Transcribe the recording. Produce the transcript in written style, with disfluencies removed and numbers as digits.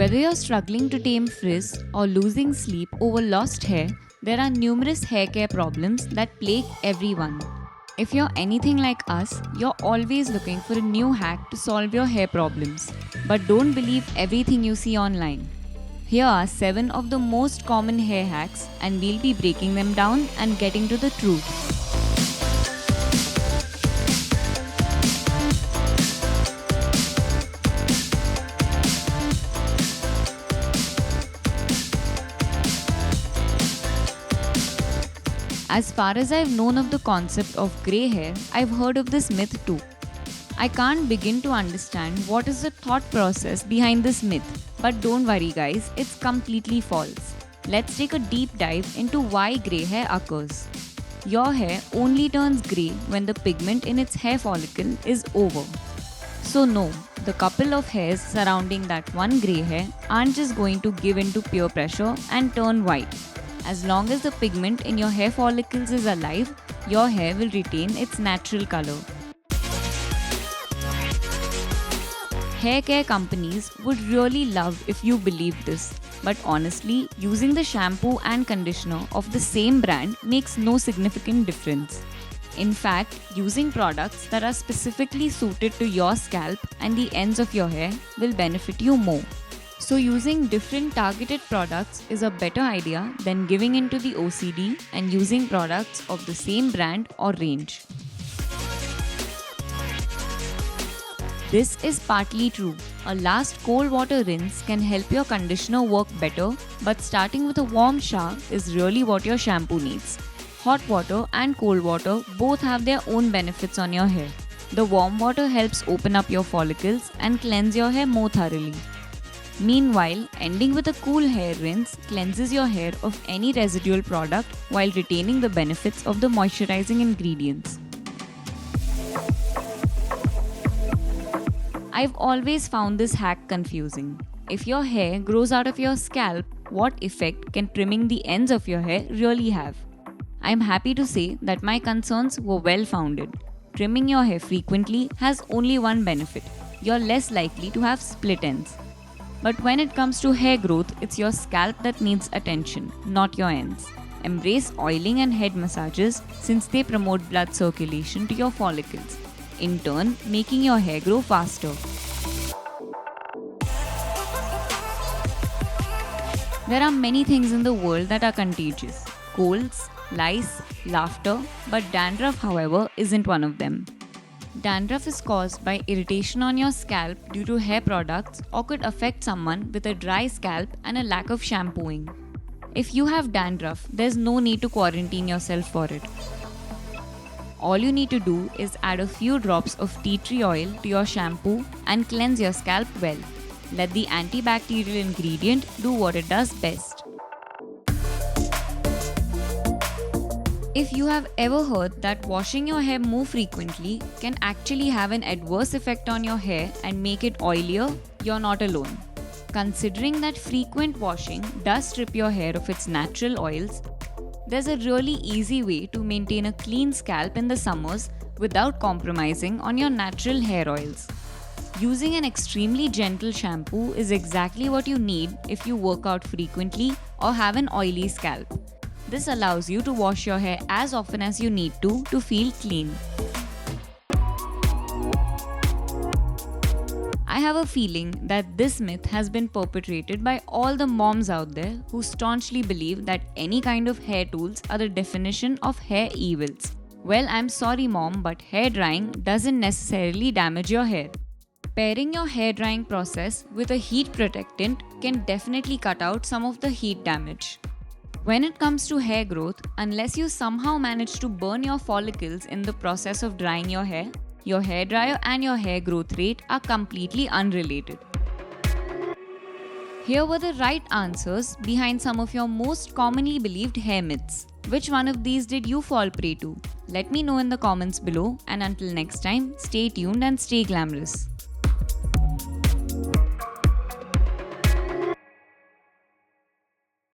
Whether you're struggling to tame frizz or losing sleep over lost hair, there are numerous hair care problems that plague everyone. If you're anything like us, you're always looking for a new hack to solve your hair problems. But don't believe everything you see online. Here are 7 of the most common hair hacks, and we'll be breaking them down and getting to the truth. As far as I've known of the concept of grey hair, I've heard of this myth too. I can't begin to understand what is the thought process behind this myth, but don't worry guys, it's completely false. Let's take a deep dive into why grey hair occurs. Your hair only turns grey when the pigment in its hair follicle is over. So no, the couple of hairs surrounding that one grey hair aren't just going to give in to peer pressure and turn white. As long as the pigment in your hair follicles is alive, your hair will retain its natural color. Hair care companies would really love if you believed this, but honestly, using the shampoo and conditioner of the same brand makes no significant difference. In fact, using products that are specifically suited to your scalp and the ends of your hair will benefit you more. So using different targeted products is a better idea than giving into the OCD and using products of the same brand or range. This is partly true. A last cold water rinse can help your conditioner work better, but starting with a warm shower is really what your shampoo needs. Hot water and cold water both have their own benefits on your hair. The warm water helps open up your follicles and cleanse your hair more thoroughly. Meanwhile, ending with a cool hair rinse cleanses your hair of any residual product while retaining the benefits of the moisturizing ingredients. I've always found this hack confusing. If your hair grows out of your scalp, what effect can trimming the ends of your hair really have? I'm happy to say that my concerns were well founded. Trimming your hair frequently has only one benefit. You're less likely to have split ends. But when it comes to hair growth, it's your scalp that needs attention, not your ends. Embrace oiling and head massages since they promote blood circulation to your follicles, in turn making your hair grow faster. There are many things in the world that are contagious. Colds, lice, laughter, but dandruff, however, isn't one of them. Dandruff is caused by irritation on your scalp due to hair products or could affect someone with a dry scalp and a lack of shampooing. If you have dandruff, there's no need to quarantine yourself for it. All you need to do is add a few drops of tea tree oil to your shampoo and cleanse your scalp well. Let the antibacterial ingredient do what it does best. If you have ever heard that washing your hair more frequently can actually have an adverse effect on your hair and make it oilier, you're not alone. Considering that frequent washing does strip your hair of its natural oils, there's a really easy way to maintain a clean scalp in the summers without compromising on your natural hair oils. Using an extremely gentle shampoo is exactly what you need if you work out frequently or have an oily scalp. This allows you to wash your hair as often as you need to feel clean. I have a feeling that this myth has been perpetrated by all the moms out there who staunchly believe that any kind of hair tools are the definition of hair evils. Well, I'm sorry mom, but hair drying doesn't necessarily damage your hair. Pairing your hair drying process with a heat protectant can definitely cut out some of the heat damage. When it comes to hair growth, unless you somehow manage to burn your follicles in the process of drying your hair dryer and your hair growth rate are completely unrelated. Here were the right answers behind some of your most commonly believed hair myths. Which one of these did you fall prey to? Let me know in the comments below, and until next time, stay tuned and stay glamorous.